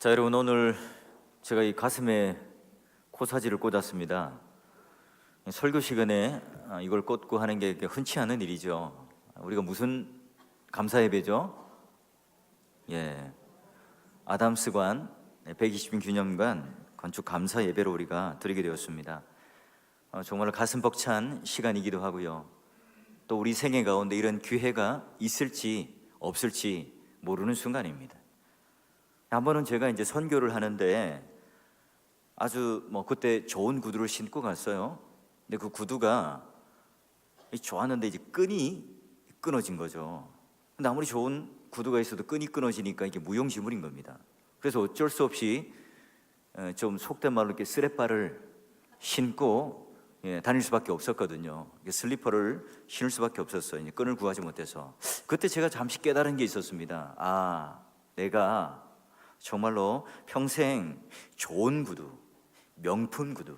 자, 여러분, 오늘 제가 이 가슴에 코사지를 꽂았습니다. 설교 시간에 이걸 꽂고 하는 게 흔치 않은 일이죠. 우리가 무슨 감사 예배죠? 아담스관 120인 기념관 건축 감사 예배로 우리가 드리게 되었습니다. 정말 가슴 벅찬 시간이기도 하고요. 또 우리 생애 가운데 이런 기회가 있을지 없을지 모르는 순간입니다. 한 번은 제가 이제 선교를 하는데 아주 그때 좋은 구두를 신고 갔어요. 근데 그 구두가 좋았는데 이제 끈이 끊어진 거죠. 근데 아무리 좋은 구두가 있어도 끈이 끊어지니까 이게 무용지물인 겁니다. 그래서 어쩔 수 없이 좀 속된 말로 이렇게 쓰레빠를 신고 다닐 수밖에 없었거든요. 슬리퍼를 신을 수밖에 없었어요. 이제 끈을 구하지 못해서. 그때 제가 잠시 깨달은 게 있었습니다. 내가 정말로 평생 좋은 구두, 명품 구두,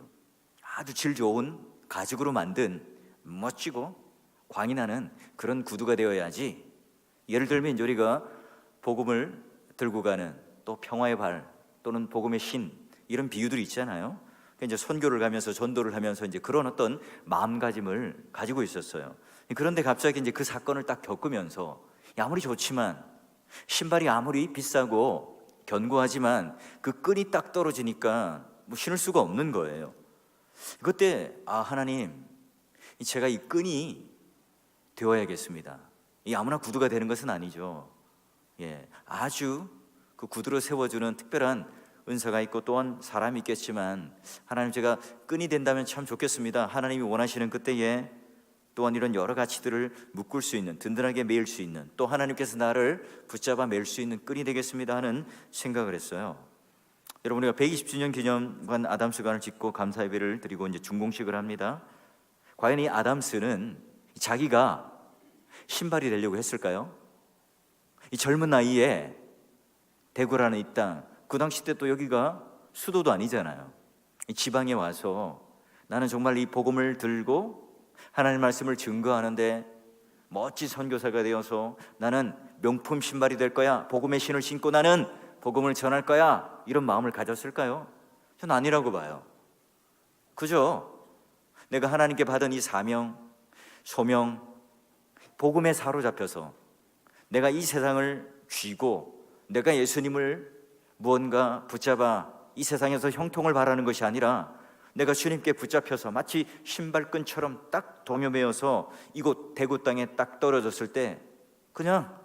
아주 질 좋은 가죽으로 만든 멋지고 광이 나는 그런 구두가 되어야지. 예를 들면 이제 우리가 복음을 들고 가는 또 평화의 발 또는 복음의 신 이런 비유들이 있잖아요. 이제 선교를 가면서 전도를 하면서 이제 그런 어떤 마음가짐을 가지고 있었어요. 그런데 갑자기 이제 그 사건을 딱 겪으면서 아무리 좋지만 신발이 아무리 비싸고 견고하지만 그 끈이 딱 떨어지니까 신을 수가 없는 거예요. 그때 하나님, 제가 이 끈이 되어야겠습니다. 이 아무나 구두가 되는 것은 아니죠. 아주 그 구두로 세워주는 특별한 은사가 있고 또한 사람이 있겠지만 하나님, 제가 끈이 된다면 참 좋겠습니다. 하나님이 원하시는 그때에 또한 이런 여러 가치들을 묶을 수 있는, 든든하게 매일 수 있는, 또 하나님께서 나를 붙잡아 매일 수 있는 끈이 되겠습니다 하는 생각을 했어요. 여러분, 우리가 120주년 기념관 아담스관을 짓고 감사 예배를 드리고 이제 준공식을 합니다. 과연 이 아담스는 자기가 신발이 되려고 했을까요? 이 젊은 나이에 대구라는 이 땅, 그 당시 때 또 여기가 수도도 아니잖아요. 이 지방에 와서 나는 정말 이 복음을 들고 하나님 말씀을 증거하는데 멋진 선교사가 되어서 나는 명품 신발이 될 거야, 복음의 신을 신고 나는 복음을 전할 거야, 이런 마음을 가졌을까요? 저는 아니라고 봐요. 그죠? 내가 하나님께 받은 이 사명, 소명, 복음에 사로잡혀서 내가 이 세상을 쥐고 내가 예수님을 무언가 붙잡아 이 세상에서 형통을 바라는 것이 아니라 내가 주님께 붙잡혀서 마치 신발끈처럼 딱 동여매어서 이곳 대구 땅에 딱 떨어졌을 때 그냥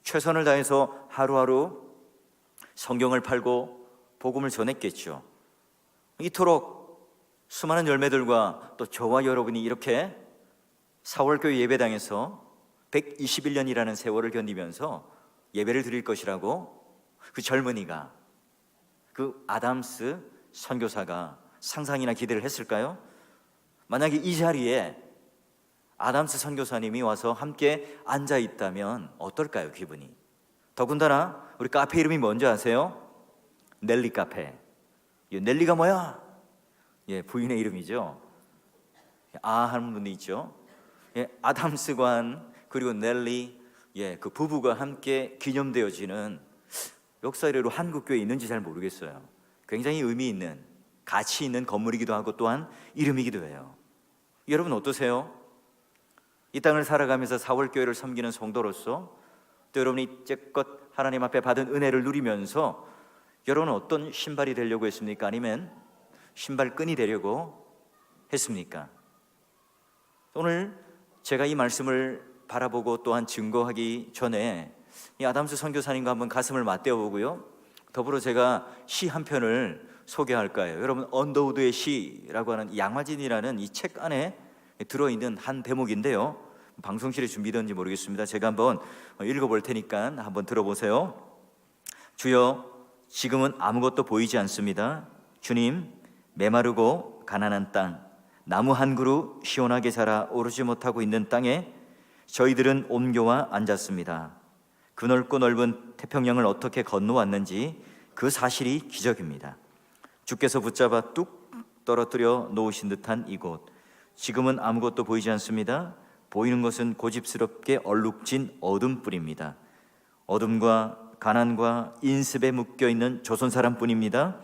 최선을 다해서 하루하루 성경을 팔고 복음을 전했겠죠. 이토록 수많은 열매들과 또 저와 여러분이 이렇게 4월교회 예배당에서 121년이라는 세월을 견디면서 예배를 드릴 것이라고 그 젊은이가, 그 아담스 선교사가 상상이나 기대를 했을까요? 만약에 이 자리에 아담스 선교사님이 와서 함께 앉아 있다면 어떨까요, 기분이? 더군다나 우리 카페 이름이 뭔지 아세요? 넬리 카페. 넬리가 뭐야? 부인의 이름이죠. 하는 분도 있죠. 아담스관 그리고 넬리, 그 부부가 함께 기념되어지는 역사 이래로 한국교회에 있는지 잘 모르겠어요. 굉장히 의미 있는, 가치 있는 건물이기도 하고 또한 이름이기도 해요. 여러분 어떠세요? 이 땅을 살아가면서 4월교회를 섬기는 성도로서 또 여러분이 이제껏 하나님 앞에 받은 은혜를 누리면서 여러분은 어떤 신발이 되려고 했습니까? 아니면 신발끈이 되려고 했습니까? 오늘 제가 이 말씀을 바라보고 또한 증거하기 전에 이 아담스 선교사님과 한번 가슴을 맞대어 보고요, 더불어 제가 시 한 편을 소개할까요? 여러분, 언더우드의 시라고 하는 양화진이라는 이 책 안에 들어있는 한 대목인데요, 방송실에 준비되었는지 모르겠습니다. 제가 한번 읽어볼 테니까 한번 들어보세요. 주여, 지금은 아무것도 보이지 않습니다. 주님, 메마르고 가난한 땅, 나무 한 그루 시원하게 자라 오르지 못하고 있는 땅에 저희들은 옮겨와 앉았습니다. 그 넓고 넓은 태평양을 어떻게 건너왔는지 그 사실이 기적입니다. 주께서 붙잡아 뚝 떨어뜨려 놓으신 듯한 이곳, 지금은 아무것도 보이지 않습니다. 보이는 것은 고집스럽게 얼룩진 어둠뿐입니다. 어둠과 가난과 인습에 묶여 있는 조선 사람뿐입니다.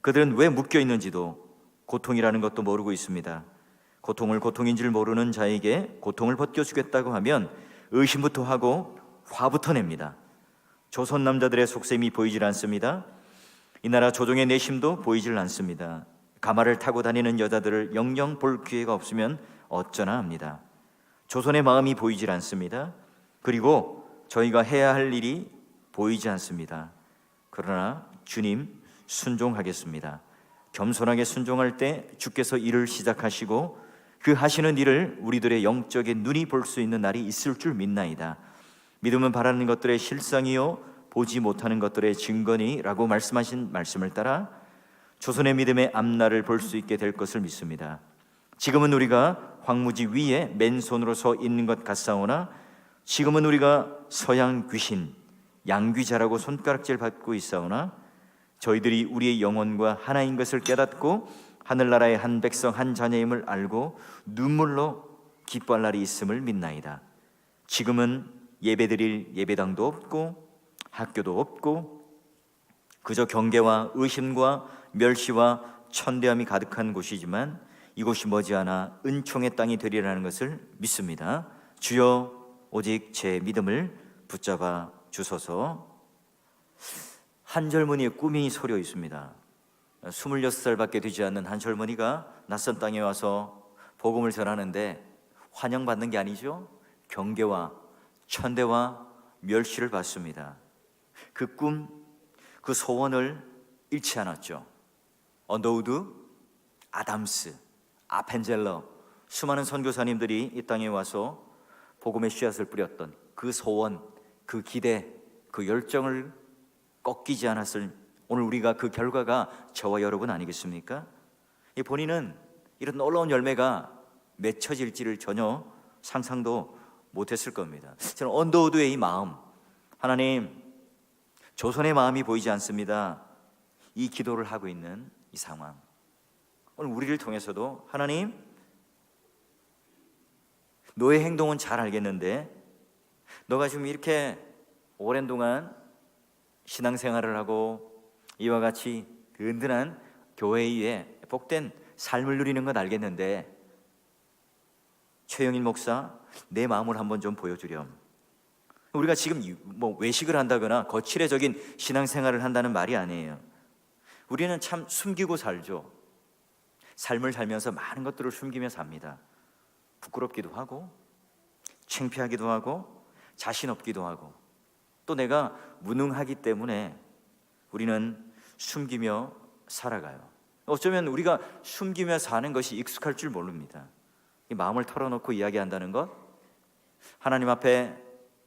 그들은 왜 묶여 있는지도 고통이라는 것도 모르고 있습니다. 고통을 고통인 줄 모르는 자에게 고통을 벗겨주겠다고 하면 의심부터 하고 화부터 냅니다. 조선 남자들의 속셈이 보이질 않습니다. 이 나라 조정의 내심도 보이질 않습니다. 가마를 타고 다니는 여자들을 영영 볼 기회가 없으면 어쩌나 합니다. 조선의 마음이 보이질 않습니다. 그리고 저희가 해야 할 일이 보이지 않습니다. 그러나 주님 순종하겠습니다. 겸손하게 순종할 때 주께서 일을 시작하시고 그 하시는 일을 우리들의 영적인 눈이 볼 수 있는 날이 있을 줄 믿나이다. 믿음은 바라는 것들의 실상이요 보지 못하는 것들의 증거니라고 말씀하신 말씀을 따라 조선의 믿음의 앞날을 볼 수 있게 될 것을 믿습니다. 지금은 우리가 황무지 위에 맨손으로 서 있는 것 같사오나 지금은 우리가 서양 귀신, 양귀자라고 손가락질 받고 있사오나 저희들이 우리의 영혼과 하나인 것을 깨닫고 하늘나라의 한 백성 한 자녀임을 알고 눈물로 기뻐할 날이 있음을 믿나이다. 지금은 예배드릴 예배당도 없고 학교도 없고 그저 경계와 의심과 멸시와 천대함이 가득한 곳이지만 이곳이 머지않아 은총의 땅이 되리라는 것을 믿습니다. 주여 오직 제 믿음을 붙잡아 주소서. 한 젊은이의 꿈이 서려 있습니다. 26살밖에 되지 않는 한 젊은이가 낯선 땅에 와서 복음을 전하는데 환영받는 게 아니죠. 경계와 천대와 멸시를 받습니다. 그 꿈, 그 소원을 잃지 않았죠. 언더우드, 아담스, 아펜젤러, 수많은 선교사님들이 이 땅에 와서 복음의 씨앗을 뿌렸던 그 소원, 그 기대, 그 열정을 꺾이지 않았을 오늘 우리가 그 결과가 저와 여러분 아니겠습니까? 본인은 이런 놀라운 열매가 맺혀질지를 전혀 상상도 못했을 겁니다. 저는 언더우드의 이 마음, 하나님 조선의 마음이 보이지 않습니다. 이 기도를 하고 있는 이 상황, 오늘 우리를 통해서도 하나님 너의 행동은 잘 알겠는데 너가 지금 이렇게 오랜 동안 신앙생활을 하고 이와 같이 든든한 교회에 복된 삶을 누리는 건 알겠는데 최영일 목사 내 마음을 한번 좀 보여주렴. 우리가 지금 뭐 외식을 한다거나 거칠애적인 신앙생활을 한다는 말이 아니에요. 우리는 참 숨기고 살죠. 삶을 살면서 많은 것들을 숨기며 삽니다. 부끄럽기도 하고 창피하기도 하고 자신 없기도 하고 또 내가 무능하기 때문에 우리는 숨기며 살아가요. 어쩌면 우리가 숨기며 사는 것이 익숙할 줄 모릅니다. 이 마음을 털어놓고 이야기한다는 것, 하나님 앞에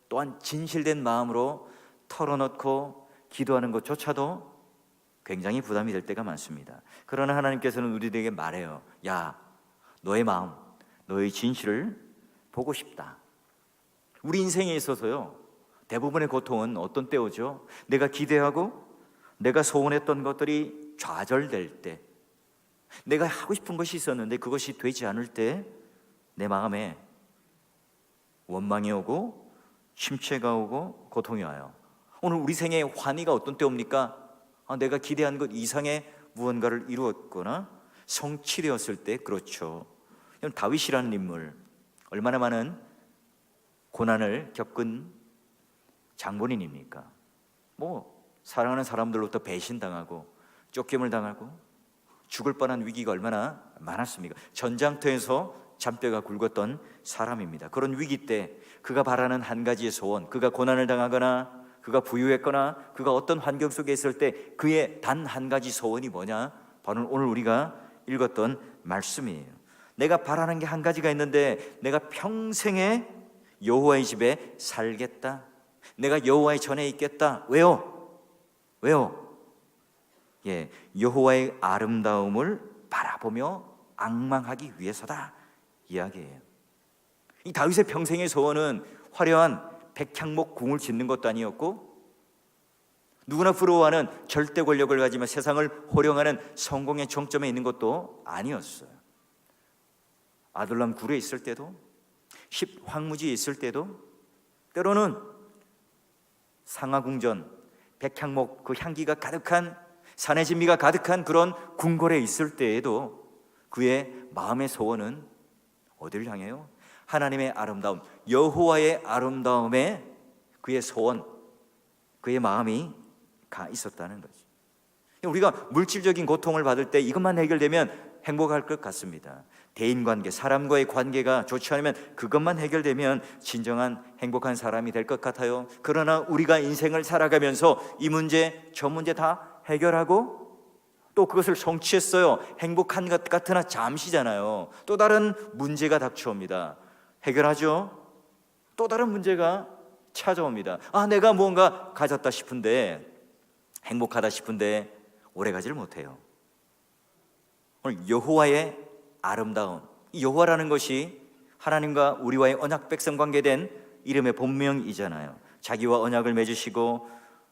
또한 진실된 마음으로 털어놓고 기도하는 것조차도 굉장히 부담이 될 때가 많습니다. 그러나 하나님께서는 우리들에게 말해요. 야, 너의 마음, 너의 진실을 보고 싶다. 우리 인생에 있어서요, 대부분의 고통은 어떤 때 오죠? 내가 기대하고 내가 소원했던 것들이 좌절될 때, 내가 하고 싶은 것이 있었는데 그것이 되지 않을 때 내 마음에 원망이 오고 심취가 오고 고통이 와요. 오늘 우리 생에 환희가 어떤 때 옵니까? 내가 기대한 것 이상의 무언가를 이루었거나 성취되었을 때. 그렇죠. 다윗이라는 인물, 얼마나 많은 고난을 겪은 장본인입니까? 사랑하는 사람들로부터 배신당하고 쫓김을 당하고 죽을 뻔한 위기가 얼마나 많았습니까? 전장터에서 잔뼈가 굵었던 사람입니다. 그런 위기 때 그가 바라는 한 가지의 소원, 그가 고난을 당하거나 그가 부유했거나 그가 어떤 환경 속에 있을 때 그의 단 한 가지 소원이 뭐냐? 바로 오늘 우리가 읽었던 말씀이에요. 내가 바라는 게 한 가지가 있는데 내가 평생에 여호와의 집에 살겠다. 내가 여호와의 전에 있겠다. 왜요? 여호와의 아름다움을 바라보며 앙망하기 위해서다 이야기예요. 이 다윗의 평생의 소원은 화려한 백향목 궁을 짓는 것도 아니었고 누구나 부러워하는 절대 권력을 가지며 세상을 호령하는 성공의 정점에 있는 것도 아니었어요. 아둘람 굴에 있을 때도, 황무지에 있을 때도, 때로는 상하궁전, 백향목 그 향기가 가득한, 산의 진미가 가득한 그런 궁궐에 있을 때에도 그의 마음의 소원은 어디를 향해요? 하나님의 아름다움, 여호와의 아름다움에 그의 소원, 그의 마음이 가 있었다는 거죠. 우리가 물질적인 고통을 받을 때 이것만 해결되면 행복할 것 같습니다. 대인관계, 사람과의 관계가 좋지 않으면 그것만 해결되면 진정한 행복한 사람이 될 것 같아요. 그러나 우리가 인생을 살아가면서 이 문제 저 문제 다 해결하고 또 그것을 성취했어요. 행복한 것 같으나 잠시잖아요. 또 다른 문제가 닥쳐옵니다. 해결하죠. 또 다른 문제가 찾아옵니다. 내가 무언가 가졌다 싶은데, 행복하다 싶은데 오래가지를 못해요. 오늘 여호와의 아름다움, 이 여호와라는 것이 하나님과 우리와의 언약 백성 관계된 이름의 본명이잖아요. 자기와 언약을 맺으시고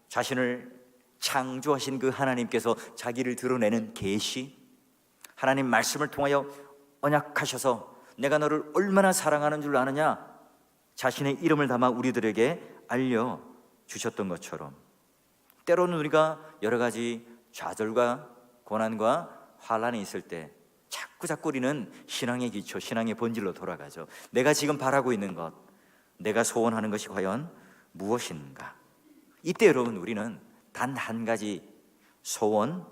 자신을 창조하신 그 하나님께서 자기를 드러내는 계시, 하나님 말씀을 통하여 언약하셔서 내가 너를 얼마나 사랑하는 줄 아느냐, 자신의 이름을 담아 우리들에게 알려주셨던 것처럼 때로는 우리가 여러 가지 좌절과 고난과 환란이 있을 때 자꾸 우리는 신앙의 기초, 신앙의 본질로 돌아가죠. 내가 지금 바라고 있는 것, 내가 소원하는 것이 과연 무엇인가? 이때 여러분, 우리는 단 한 가지 소원,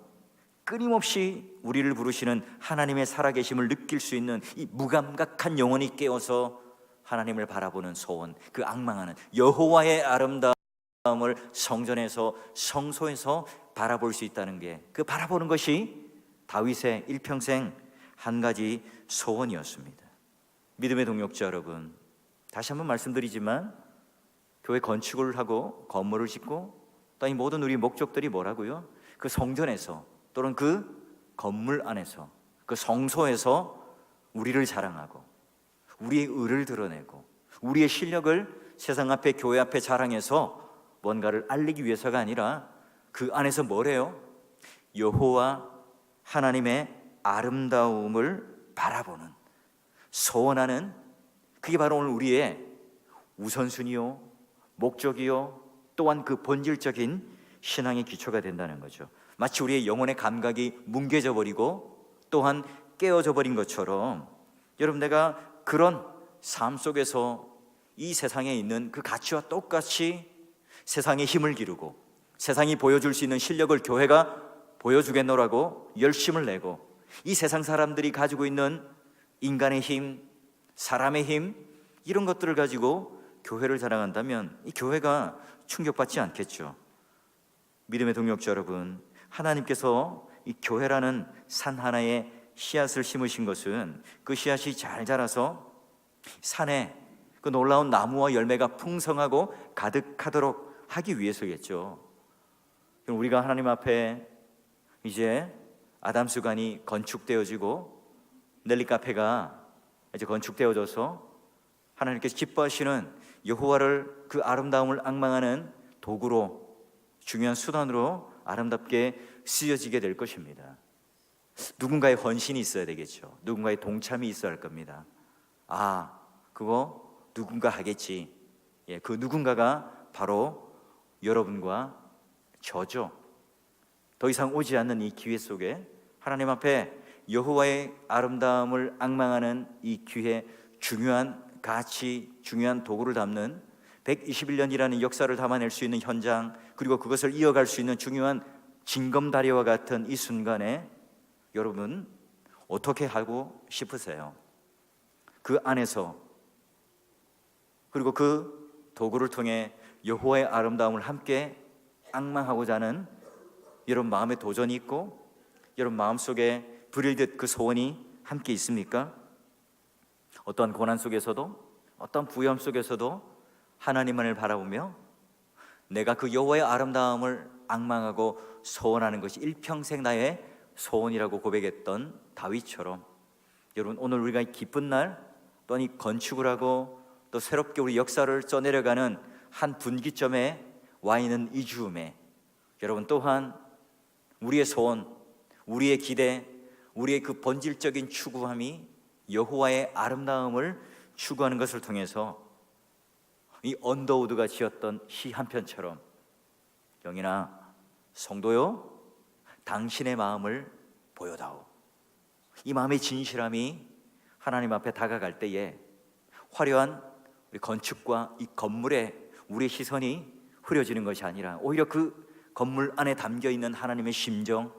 끊임없이 우리를 부르시는 하나님의 살아계심을 느낄 수 있는 이 무감각한 영혼이 깨어서 하나님을 바라보는 소원, 그 앙망하는 여호와의 아름다움을 성전에서, 성소에서 바라볼 수 있다는 게, 그 바라보는 것이 다윗의 일평생 한 가지 소원이었습니다. 믿음의 동역자 여러분, 다시 한번 말씀드리지만 교회 건축을 하고 건물을 짓고 또 이 모든 우리 목적들이 뭐라고요? 그 성전에서 또는 그 건물 안에서, 그 성소에서 우리를 자랑하고 우리의 의를 드러내고 우리의 실력을 세상 앞에, 교회 앞에 자랑해서 뭔가를 알리기 위해서가 아니라 그 안에서 뭐래요? 여호와 하나님의 아름다움을 바라보는, 소원하는, 그게 바로 오늘 우리의 우선순위요, 목적이요, 또한 그 본질적인 신앙의 기초가 된다는 거죠. 마치 우리의 영혼의 감각이 뭉개져 버리고 또한 깨어져 버린 것처럼, 여러분, 내가 그런 삶 속에서 이 세상에 있는 그 가치와 똑같이 세상에 힘을 기르고 세상이 보여줄 수 있는 실력을 교회가 보여주겠노라고 열심을 내고, 이 세상 사람들이 가지고 있는 인간의 힘, 사람의 힘, 이런 것들을 가지고 교회를 자랑한다면 이 교회가 충격받지 않겠죠. 믿음의 동역자 여러분, 하나님께서 이 교회라는 산 하나에 씨앗을 심으신 것은 그 씨앗이 잘 자라서 산에 그 놀라운 나무와 열매가 풍성하고 가득하도록 하기 위해서겠죠. 그럼 우리가 하나님 앞에 이제 아담수관이 건축되어지고 넬리 카페가 이제 건축되어져서 하나님께서 기뻐하시는 여호와를, 그 아름다움을 앙망하는 도구로, 중요한 수단으로 아름답게 쓰여지게 될 것입니다. 누군가의 헌신이 있어야 되겠죠. 누군가의 동참이 있어야 할 겁니다. 그거 누군가 하겠지. 그 누군가가 바로 여러분과 저죠. 더 이상 오지 않는 이 기회 속에 하나님 앞에 여호와의 아름다움을 앙망하는 이 기회, 중요한 가치, 중요한 도구를 담는 121년이라는 역사를 담아낼 수 있는 현장, 그리고 그것을 이어갈 수 있는 중요한 징검다리와 같은 이 순간에 여러분 어떻게 하고 싶으세요? 그 안에서, 그리고 그 도구를 통해 여호와의 아름다움을 함께 앙망하고자 하는 여러분 마음에 도전이 있고 여러분 마음속에 불일 듯 그 소원이 함께 있습니까? 어떤 고난 속에서도, 어떤 부여함 속에서도 하나님만을 바라보며 내가 그 여호와의 아름다움을 앙망하고 소원하는 것이 일평생 나의 소원이라고 고백했던 다윗처럼, 여러분 오늘 우리가 이 기쁜 날, 또한 이 건축을 하고 또 새롭게 우리 역사를 써내려가는 한 분기점에 와 있는 이 즈음에 여러분 또한 우리의 소원, 우리의 기대, 우리의 그 본질적인 추구함이 여호와의 아름다움을 추구하는 것을 통해서 이 언더우드가 지었던 시 한 편처럼 영이나 성도요, 당신의 마음을 보여다오. 이 마음의 진실함이 하나님 앞에 다가갈 때에 화려한 우리 건축과 이 건물에 우리의 시선이 흐려지는 것이 아니라 오히려 그 건물 안에 담겨 있는 하나님의 심정,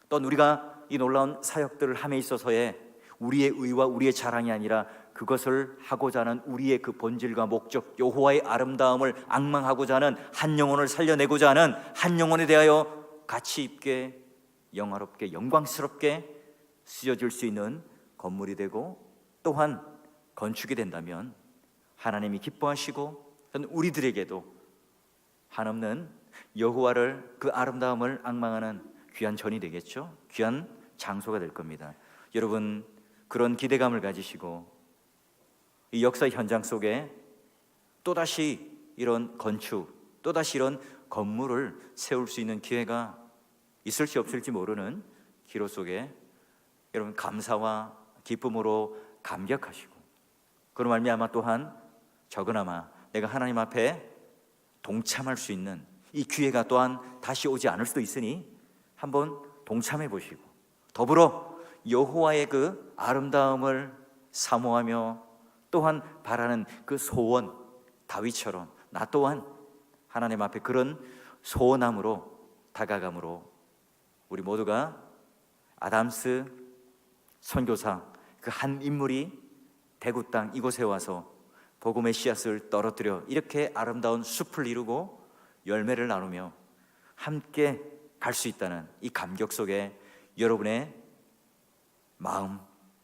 또 우리가 이 놀라운 사역들을 함에 있어서의 우리의 의와 우리의 자랑이 아니라 그것을 하고자 하는 우리의 그 본질과 목적, 여호와의 아름다움을 앙망하고자 하는 한 영혼을 살려내고자 하는 한 영혼에 대하여 가치 있게, 영화롭게, 영광스럽게 쓰여질 수 있는 건물이 되고, 또한 건축이 된다면 하나님이 기뻐하시고 우리들에게도 한없는 여호와를, 그 아름다움을 앙망하는 귀한 전이 되겠죠. 귀한 장소가 될 겁니다. 여러분, 그런 기대감을 가지시고 이 역사 현장 속에 또다시 이런 건축, 또다시 이런 건물을 세울 수 있는 기회가 있을지 없을지 모르는 기로 속에 여러분 감사와 기쁨으로 감격하시고, 그런 말미암아 또한 적으나마 내가 하나님 앞에 동참할 수 있는 이 기회가 또한 다시 오지 않을 수도 있으니 한번 동참해 보시고, 더불어 여호와의 그 아름다움을 사모하며 또한 바라는 그 소원, 다윗처럼 나 또한 하나님 앞에 그런 소원함으로 다가감으로 우리 모두가 아담스 선교사 그 한 인물이 대구 땅 이곳에 와서 복음의 씨앗을 떨어뜨려 이렇게 아름다운 숲을 이루고 열매를 나누며 함께 갈 수 있다는 이 감격 속에 여러분의 마음,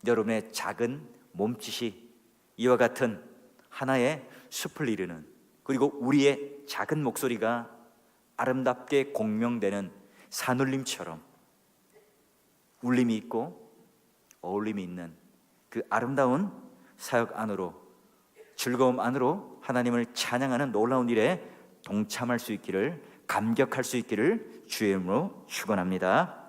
여러분의 작은 몸짓이 이와 같은 하나의 숲을 이루는, 그리고 우리의 작은 목소리가 아름답게 공명되는 산울림처럼 울림이 있고 어울림이 있는 그 아름다운 사역 안으로, 즐거움 안으로 하나님을 찬양하는 놀라운 일에 동참할 수 있기를, 감격할 수 있기를 주의 이름으로 축원합니다.